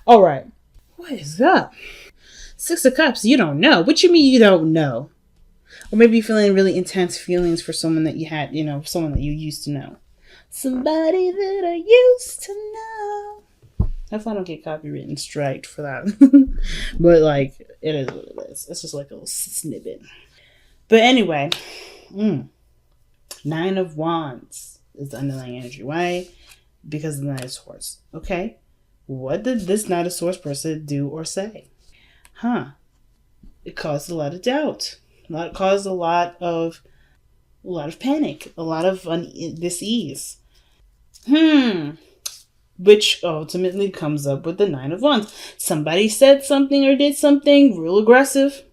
All right. What is up? Six of Cups, you don't know. What you mean you don't know? Or maybe you're feeling really intense feelings for someone that you had, someone that you used to know. Somebody that I used to know. Hopefully I don't get copywritten striked for that. But like, it is what it is. It's just like a little snippet. But anyway, 9 of Wands is the underlying energy. Why? Because of the Knight of Swords. Okay. What did this Knight of Swords person do or say? It caused a lot of doubt. It caused a lot of panic. A lot of dis-ease. Which ultimately comes up with the 9 of Wands. Somebody said something or did something real aggressive.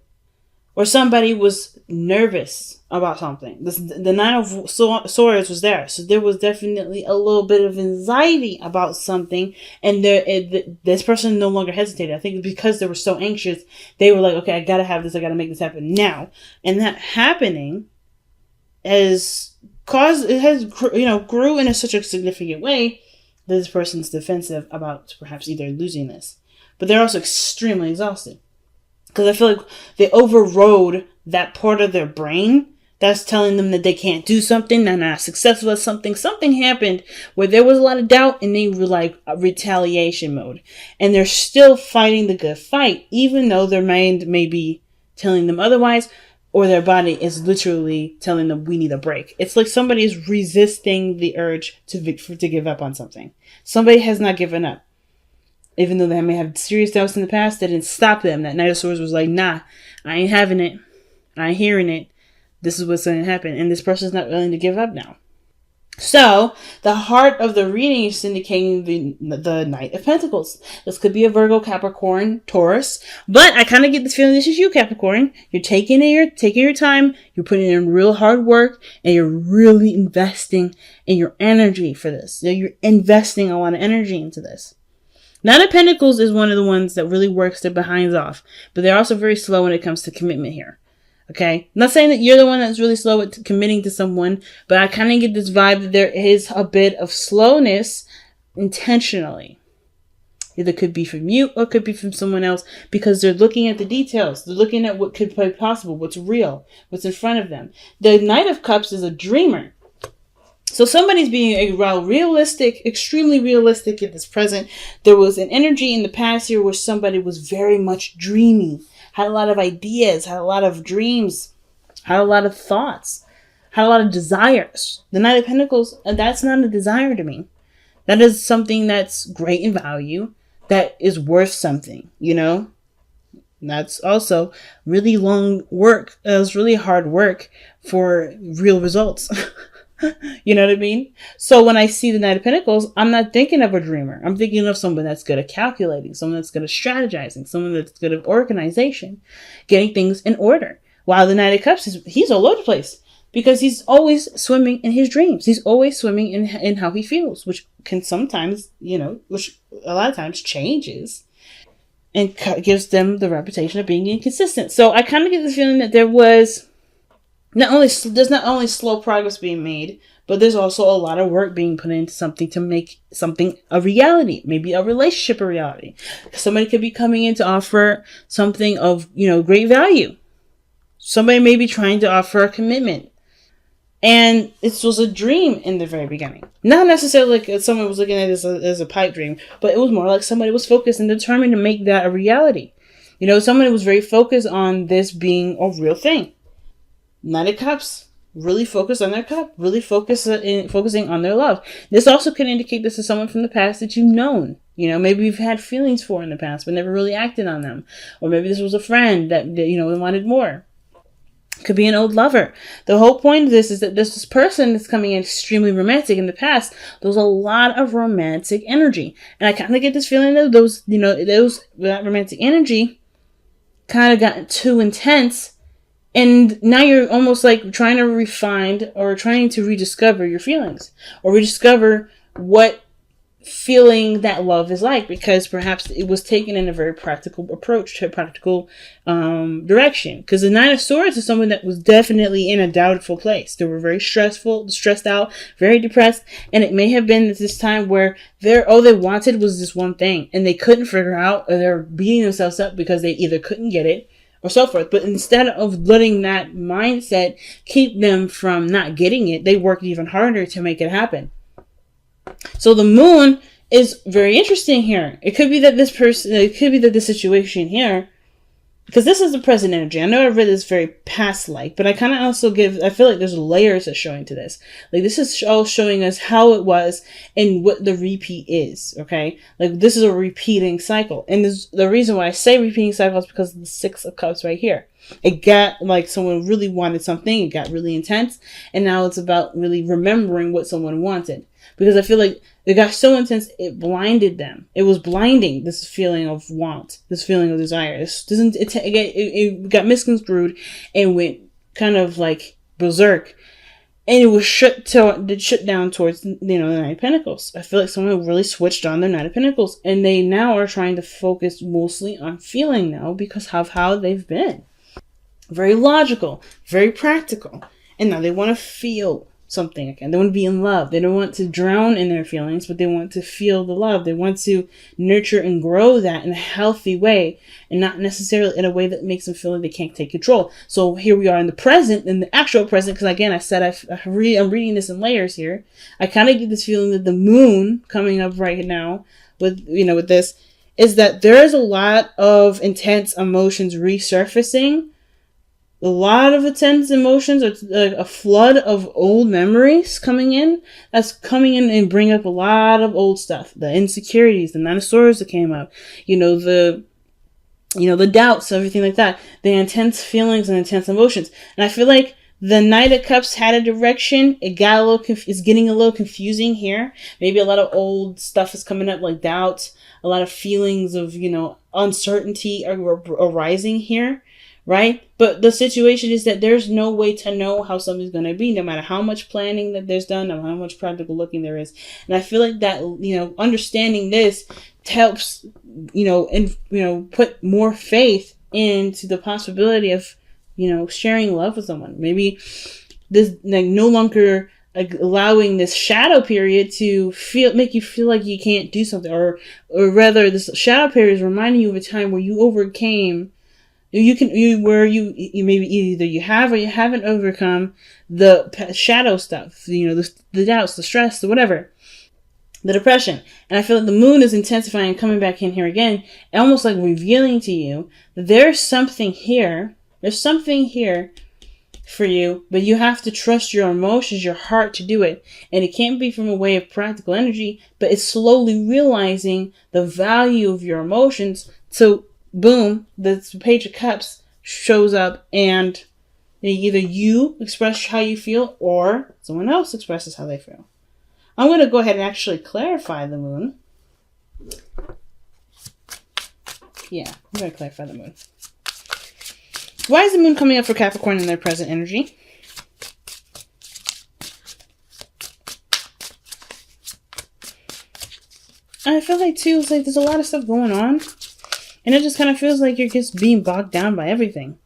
Or somebody was nervous about something. The 9 of Swords was there. So there was definitely a little bit of anxiety about something. And this person no longer hesitated. I think because they were so anxious, they were like, okay, I gotta have this. I gotta make this happen now. And that happening has grew in such a significant way that this person's defensive about perhaps either losing this. But they're also extremely exhausted. Because I feel like they overrode that part of their brain that's telling them that they can't do something, they're not successful at something. Something happened where there was a lot of doubt and they were like retaliation mode. And they're still fighting the good fight, even though their mind may be telling them otherwise, or their body is literally telling them we need a break. It's like somebody is resisting the urge to give up on something. Somebody has not given up. Even though they may have serious doubts in the past, that didn't stop them. That Knight of Swords was like, nah, I ain't having it. I ain't hearing it. This is what's going to happen. And this person's not willing to give up now. So, the heart of the reading is indicating the Knight of Pentacles. This could be a Virgo, Capricorn, Taurus. But I kind of get this feeling this is you, Capricorn. You're taking your time. You're putting in real hard work. And you're really investing in your energy for this. You're investing a lot of energy into this. Knight of Pentacles is one of the ones that really works their behinds off. But they're also very slow when it comes to commitment here. Okay? I'm not saying that you're the one that's really slow at committing to someone. But I kind of get this vibe that there is a bit of slowness intentionally. Either could be from you or could be from someone else. Because they're looking at the details. They're looking at what could be possible. What's real. What's in front of them. The Knight of Cups is a dreamer. So somebody's being realistic, extremely realistic in this present. There was an energy in the past year where somebody was very much dreamy, had a lot of ideas, had a lot of dreams, had a lot of thoughts, had a lot of desires. The Knight of Pentacles, that's not a desire to me. That is something that's great in value, that is worth something, That's also really long work. It was really hard work for real results. You know what I mean? So when I see the Knight of Pentacles, I'm not thinking of a dreamer. I'm thinking of someone that's good at calculating, someone that's good at strategizing, someone that's good at organization, getting things in order. While the Knight of Cups, he's all over the place because he's always swimming in his dreams. He's always swimming in how he feels, which can sometimes, which a lot of times changes and gives them the reputation of being inconsistent. So I kind of get the feeling that there's not only slow progress being made, but there's also a lot of work being put into something to make something a reality, maybe a relationship a reality. Somebody could be coming in to offer something of, great value. Somebody may be trying to offer a commitment. And it was a dream in the very beginning. Not necessarily like someone was looking at it as a pipe dream, but it was more like somebody was focused and determined to make that a reality. Somebody was very focused on this being a real thing. Knight of Cups, really focused on their cup, really focusing on their love. This also can indicate this is someone from the past that you've known. Maybe you've had feelings for in the past, but never really acted on them. Or maybe this was a friend that wanted more. Could be an old lover. The whole point of this is that this person that's coming in extremely romantic in the past. There was a lot of romantic energy. And I kind of get this feeling that that romantic energy kind of got too intense. And now you're almost like trying to refine or trying to rediscover your feelings or rediscover what feeling that love is like, because perhaps it was taken in a very practical approach to a practical direction. Because the Nine of Swords is someone that was definitely in a doubtful place. They were very stressed out, very depressed, and it may have been at this time where all they wanted was this one thing, and they couldn't figure out, or they're beating themselves up because they either couldn't get it or so forth. But instead of letting that mindset keep them from not getting it, they worked even harder to make it happen. So the moon is very interesting here. It could be that this situation here, because this is the present energy. I know I read this very past-like, but I kind of also I feel like there's layers that's showing to this. Like, this is all showing us how it was and what the repeat is, okay? Like, this is a repeating cycle. And the reason why I say repeating cycle is because of the Six of Cups right here. It got like someone really wanted something. It got really intense. And now it's about really remembering what someone wanted. Because I feel like it got so intense, it blinded them. It was blinding, this feeling of want, this feeling of desire. It got misconstrued and went kind of like berserk. And it was shut down towards, the Nine of Pentacles. I feel like someone really switched on their Nine of Pentacles. And they now are trying to focus mostly on feeling now because of how they've been. Very logical, very practical. And now they want to feel something again. They want to be in love. They don't want to drown in their feelings, but they want to feel the love. They want to nurture and grow that in a healthy way, and not necessarily in a way that makes them feel like they can't take control. So here we are in the present, in the actual present, because again, I said I'm reading this in layers here. I kind of get this feeling that the moon coming up right now with this is that there is a lot of intense emotions resurfacing. A lot of intense emotions, or a flood of old memories coming in. That's coming in and bring up a lot of old stuff. The insecurities, the Nine of Swords that came up. The doubts, everything like that. The intense feelings and intense emotions. And I feel like the Knight of Cups had a direction. It got it's getting a little confusing here. Maybe a lot of old stuff is coming up, like doubts. A lot of feelings of, uncertainty are arising here. Right? But the situation is that there's no way to know how something's going to be, no matter how much planning that there's done, no matter how much practical looking there is. And I feel like that, understanding this helps, put more faith into the possibility of, sharing love with someone. Maybe this, no longer allowing this shadow period to make you feel like you can't do something, or rather this shadow period is reminding you of a time where you overcame. You maybe either you have or you haven't overcome the shadow stuff, the doubts, the stress, the whatever, the depression. And I feel like the moon is intensifying and coming back in here again, almost like revealing to you that there's something here. There's something here for you, but you have to trust your emotions, your heart to do it. And it can't be from a way of practical energy, but it's slowly realizing the value of your emotions. So boom, the Page of Cups shows up, and either you express how you feel or someone else expresses how they feel. I'm going to go ahead and actually clarify the moon. Yeah, I'm going to clarify the moon. Why is the moon coming up for Capricorn in their present energy? I feel like, too, it's like there's a lot of stuff going on. And it just kind of feels like you're just being bogged down by everything.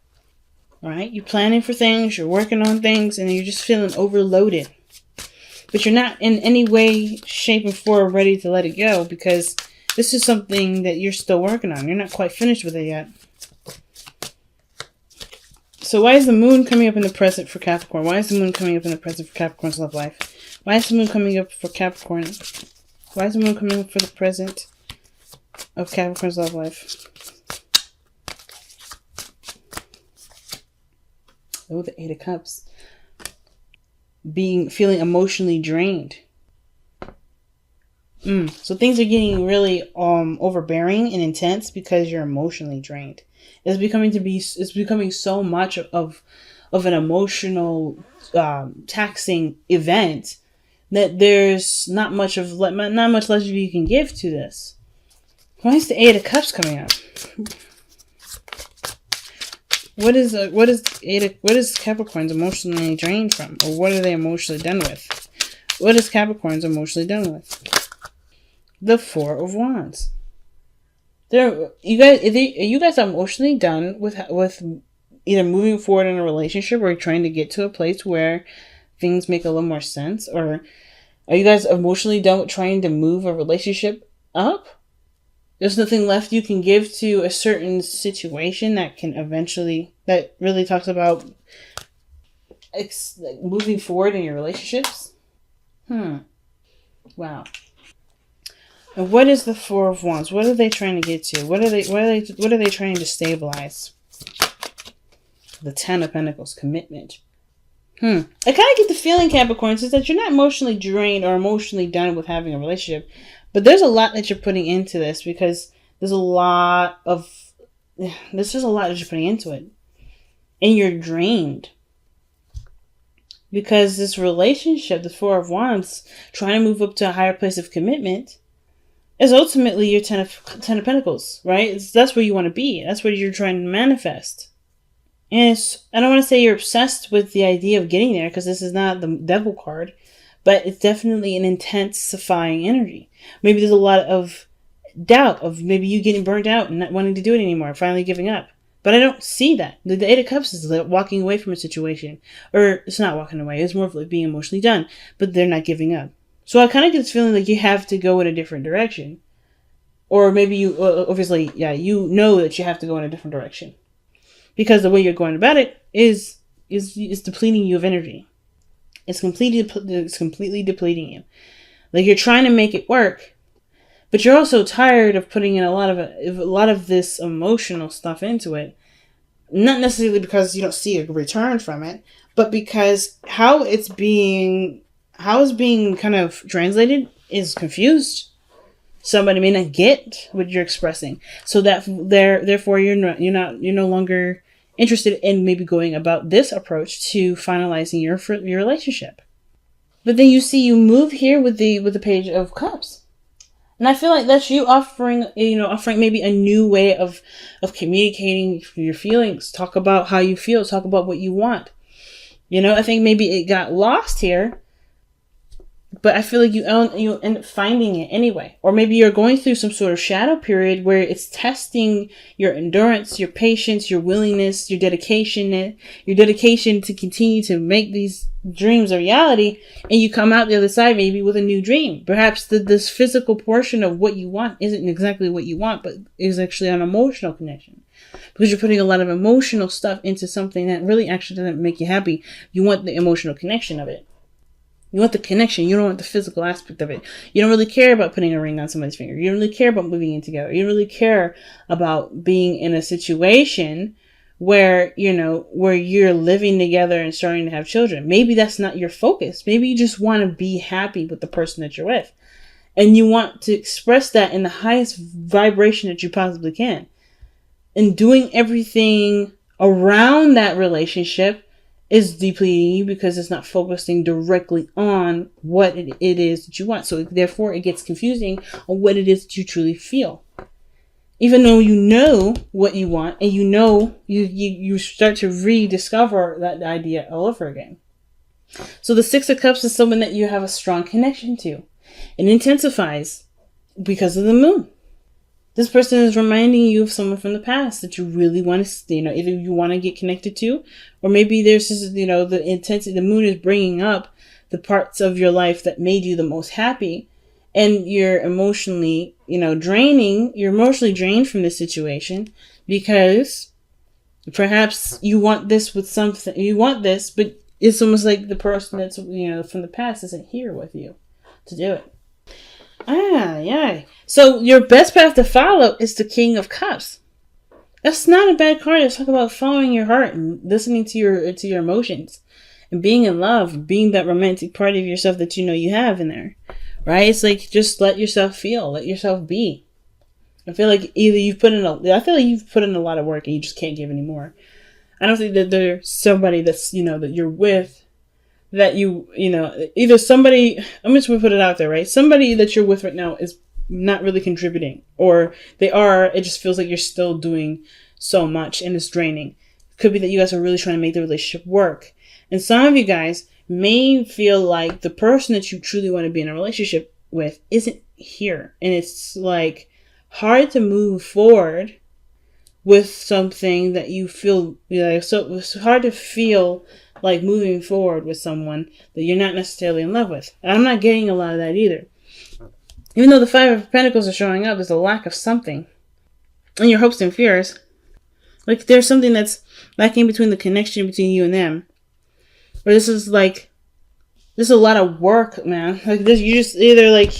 All right? You're planning for things, you're working on things, and you're just feeling overloaded. But you're not in any way, shape, or form ready to let it go, because this is something that you're still working on. You're not quite finished with it yet. So why is the moon coming up in the present for Capricorn? Why is the moon coming up in the present for Capricorn's love life? Why is the moon coming up for Capricorn? Why is the moon coming up for the present of Capricorn's love life? Oh, the Eight of Cups. Feeling emotionally drained. So things are getting really overbearing and intense because you're emotionally drained. It's becoming so much of an emotional taxing event that there's not much less you can give to this. Why is the Eight of Cups coming up? What is Capricorn's emotionally drained from? Or what are they emotionally done with? What is Capricorn's emotionally done with? The Four of Wands. You guys are emotionally done with either moving forward in a relationship or trying to get to a place where things make a little more sense, or are you guys emotionally done with trying to move a relationship up? There's nothing left you can give to a certain situation that really talks about moving forward in your relationships. Wow. And what is the Four of Wands? What are they trying to get to? What are they trying to stabilize? The Ten of Pentacles, commitment. I kind of get the feeling, Capricorns, is that you're not emotionally drained or emotionally done with having a relationship, but there's a lot that you're putting into this, because there's just a lot that you're putting into it, and you're drained because this relationship, the Four of Wands, trying to move up to a higher place of commitment, is ultimately your Ten of Pentacles, right? That's where you want to be. That's what you're trying to manifest. And I don't want to say you're obsessed with the idea of getting there, because this is not the devil card, but it's definitely an intensifying energy. Maybe there's a lot of doubt of maybe you getting burnt out and not wanting to do it anymore, finally giving up. But I don't see that. The Eight of Cups is walking away from a situation. Or it's not walking away. It's more of like being emotionally done. But they're not giving up. So I kind of get this feeling like you have to go in a different direction. Or maybe obviously, you know that you have to go in a different direction. Because the way you're going about it is depleting you of energy. It's completely depleting you. Like, you're trying to make it work, but you're also tired of putting in a lot of this emotional stuff into it. Not necessarily because you don't see a return from it, but because how it's being kind of translated is confused. Somebody may not get what you're expressing, so that therefore you're no longer interested in maybe going about this approach to finalizing your relationship. But then you move here with the Page of Cups. And I feel like that's you offering maybe a new way of communicating your feelings. Talk about how you feel. Talk about what you want. I think maybe it got lost here, but I feel like you end up finding it anyway. Or maybe you're going through some sort of shadow period where it's testing your endurance, your patience, your willingness, your dedication to continue to make these dreams a reality. And you come out the other side maybe with a new dream. Perhaps this physical portion of what you want isn't exactly what you want, but is actually an emotional connection. Because you're putting a lot of emotional stuff into something that really actually doesn't make you happy. You want the emotional connection of it. You want the connection. You don't want the physical aspect of it. You don't really care about putting a ring on somebody's finger. You don't really care about moving in together. You don't really care about being in a situation where you're living together and starting to have children. Maybe that's not your focus. Maybe you just want to be happy with the person that you're with. And you want to express that in the highest vibration that you possibly can. And doing everything around that relationship is depleting you because it's not focusing directly on what it is that you want. So therefore it gets confusing on what it is that you truly feel. Even though you know what you want, and you start to rediscover that idea all over again. So the Six of Cups is someone that you have a strong connection to. It intensifies because of the moon. This person is reminding you of someone from the past that you really want to, either you want to get connected to, or maybe there's just, the intensity. The moon is bringing up the parts of your life that made you the most happy, and you're emotionally, draining. You're emotionally drained from this situation because perhaps you want this with something. You want this, but it's almost like the person that's, from the past isn't here with you to do it. Yeah. So your best path to follow is the King of Cups. That's not a bad card. Let's talk about following your heart and listening to your emotions and being in love, being that romantic part of yourself that you have in there, right? It's like, just let yourself feel, let yourself be. I feel like you've put in a lot of work and you just can't give anymore. I don't think that there's somebody that's that you're with, that either somebody, I'm just going to put it out there, right? Somebody that you're with right now is not really contributing, or they are, it just feels like you're still doing so much and it's draining. It could be that you guys are really trying to make the relationship work. And some of you guys may feel like the person that you truly want to be in a relationship with isn't here. And it's like hard to move forward with something that you feel, so it's hard to feel like moving forward with someone that you're not necessarily in love with. And I'm not getting a lot of that either. Even though the Five of Pentacles are showing up, there's a lack of something in your hopes and fears. Like there's something that's lacking between the connection between you and them. Or this is a lot of work, man. Like this, you just either like,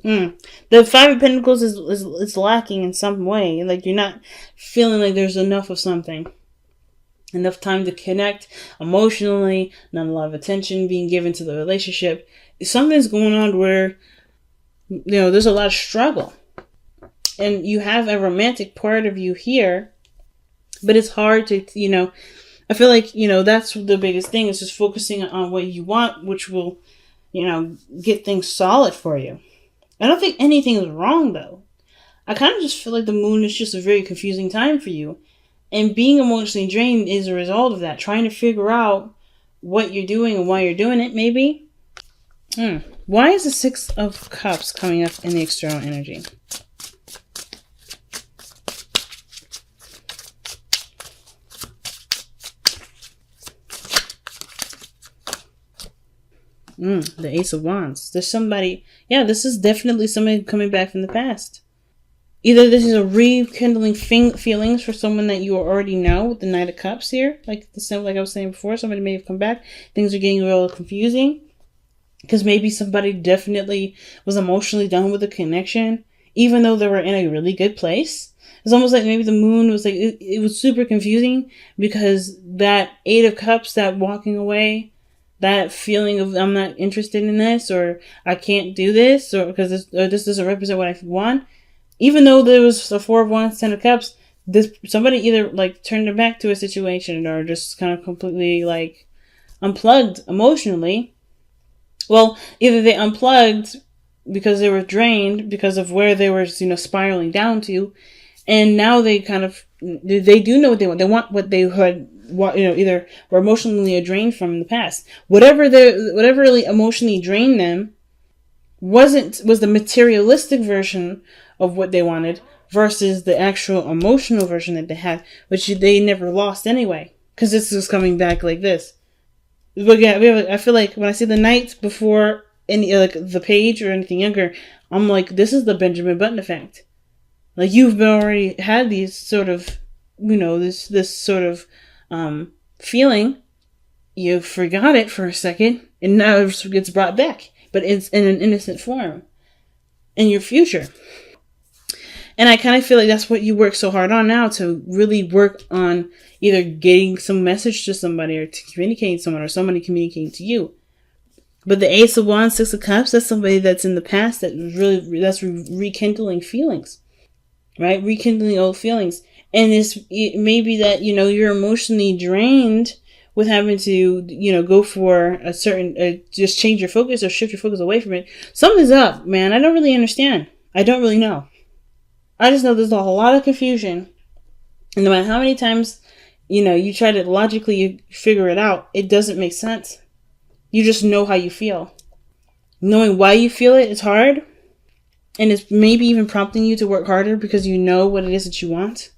the Five of Pentacles is lacking in some way. Like you're not feeling like there's enough of something. Enough time to connect emotionally, not a lot of attention being given to the relationship. Something's going on where, there's a lot of struggle. And you have a romantic part of you here, but it's hard to, I feel like, that's the biggest thing is just focusing on what you want, which will, get things solid for you. I don't think anything is wrong, though. I kind of just feel like the moon is just a very confusing time for you. And being emotionally drained is a result of that. Trying to figure out what you're doing and why you're doing it, maybe. Why is the Six of Cups coming up in the external energy? The Ace of Wands. There's somebody, this is definitely somebody coming back from the past. Either this is a rekindling feelings for someone that you already know with the Knight of Cups here. Like I was saying before, somebody may have come back. Things are getting a little confusing. Because maybe somebody definitely was emotionally done with the connection. Even though they were in a really good place. It's almost like maybe the moon was like, it was super confusing. Because that Eight of Cups, that walking away, that feeling of I'm not interested in this. Or I can't do this. Or because this doesn't represent what I want. Even though there was the Four of Wands, Ten of Cups, somebody either like turned their back to a situation or just kind of completely like unplugged emotionally. Well, either they unplugged because they were drained because of where they were, spiraling down to, and now they they do know what they want. They want what they had, either were emotionally drained from in the past. Whatever really emotionally drained them was the materialistic version of what they wanted versus the actual emotional version that they had, which they never lost anyway, because this is coming back like this. But yeah, I feel like when I see the Knight before any like the Page or anything younger, I'm like, this is the Benjamin Button effect. Like you've already had these sort of, this sort of feeling. You forgot it for a second, and now it gets brought back, but it's in an innocent form in your future. And I kind of feel like that's what you work so hard on now, to really work on either getting some message to somebody or to communicating to someone or somebody communicating to you. But the Ace of Wands, Six of Cups, that's somebody that's in the past that's rekindling feelings, right? Rekindling old feelings. And it may be that, you're emotionally drained with having to, go for a certain, just change your focus or shift your focus away from it. Something's up, man. I don't really understand. I don't really know. I just know there's a lot of confusion. And no matter how many times, you try to logically figure it out, it doesn't make sense. You just know how you feel. Knowing why you feel it is hard. And it's maybe even prompting you to work harder because you know what it is that you want.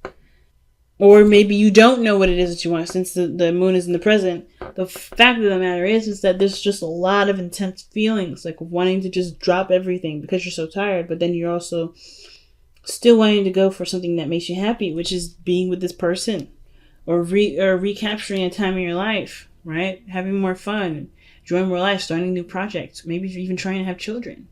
Or maybe you don't know what it is that you want since the moon is in the present. The fact of the matter is that there's just a lot of intense feelings, like wanting to just drop everything because you're so tired. But then you're also still wanting to go for something that makes you happy, which is being with this person or recapturing a time in your life, right? Having more fun, enjoying more life, starting new projects, maybe even trying to have children.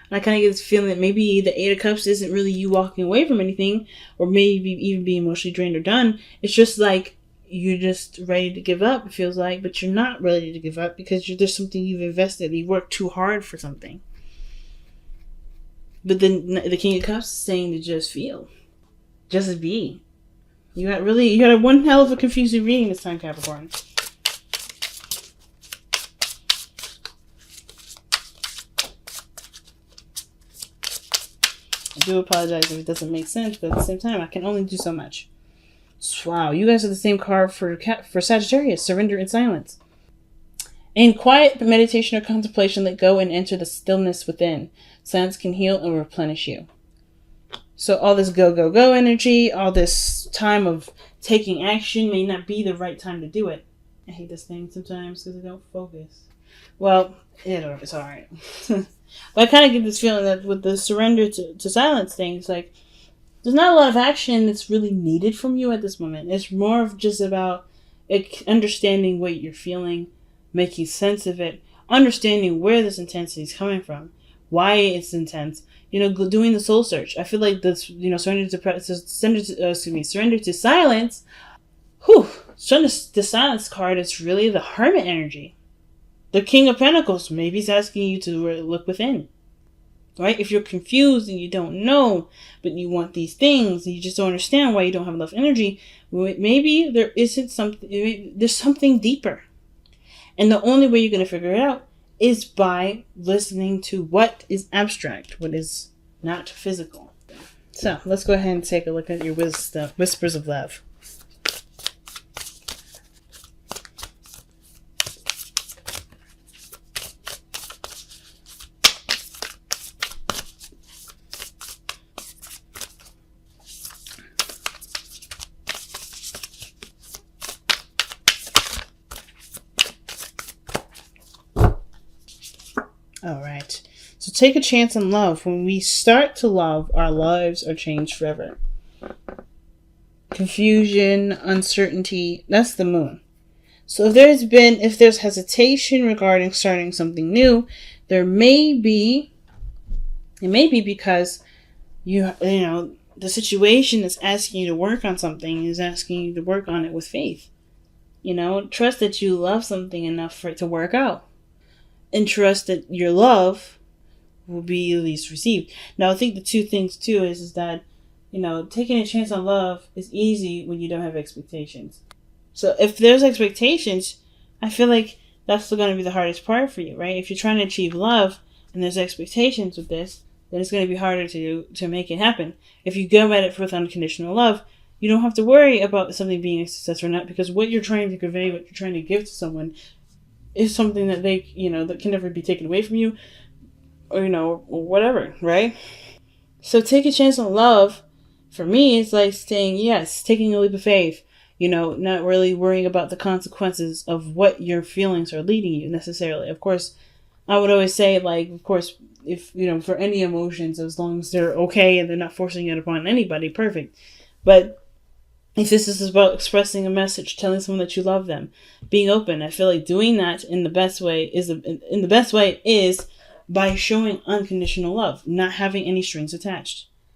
And I kind of get this feeling that maybe the Eight of Cups isn't really you walking away from anything or maybe even being emotionally drained or done. It's just like you're just ready to give up, it feels like, but you're not ready to give up because there's something you've invested. You worked too hard for something. But then the King of Cups is saying to just feel. Just be. You got one hell of a confusing reading this time, Capricorn. I do apologize if it doesn't make sense, but at the same time, I can only do so much. Wow, you guys are the same card for Sagittarius, surrender and silence. In quiet meditation or contemplation, let go and enter the stillness within. Silence can heal and replenish you. So all this go, go, go energy, all this time of taking action may not be the right time to do it. I hate this thing sometimes because I don't focus. Well, it's alright. But I kind of get this feeling that with the surrender to silence thing, it's like, there's not a lot of action that's really needed from you at this moment. It's more of just about understanding what you're feeling, making sense of it, understanding where this intensity is coming from, why it's intense. Doing the soul search. I feel like this, surrender to silence. Surrender to silence card is really the Hermit energy. The King of Pentacles. Maybe he's asking you to look within. Right? If you're confused and you don't know, but you want these things, and you just don't understand why you don't have enough energy, maybe there's something deeper. And the only way you're going to figure it out is by listening to what is abstract, what is not physical. So let's go ahead and take a look at your whispers of love. All right. So take a chance on love. When we start to love, our lives are changed forever. Confusion, uncertainty, that's the moon. So if there's hesitation regarding starting something new, it may be because the situation that's asking you to work on something is asking you to work on it with faith. Trust that you love something enough for it to work out. And trust that your love will be at least received. Now, I think the two things too is that, taking a chance on love is easy when you don't have expectations. So if there's expectations, I feel like that's still going to be the hardest part for you, right? If you're trying to achieve love and there's expectations with this, then it's going to be harder to make it happen. If you go at it with unconditional love, you don't have to worry about something being a success or not, because what you're trying to convey, what you're trying to give to someone is something that they, that can never be taken away from you, or, whatever, right? So take a chance on love, for me, it's like saying yes, taking a leap of faith, not really worrying about the consequences of what your feelings are leading you necessarily. Of course, I would always say, of course, if, for any emotions, as long as they're okay and they're not forcing it upon anybody, perfect. But if this is about expressing a message, telling someone that you love them, being open, I feel like doing that in the best way is by showing unconditional love, not having any strings attached.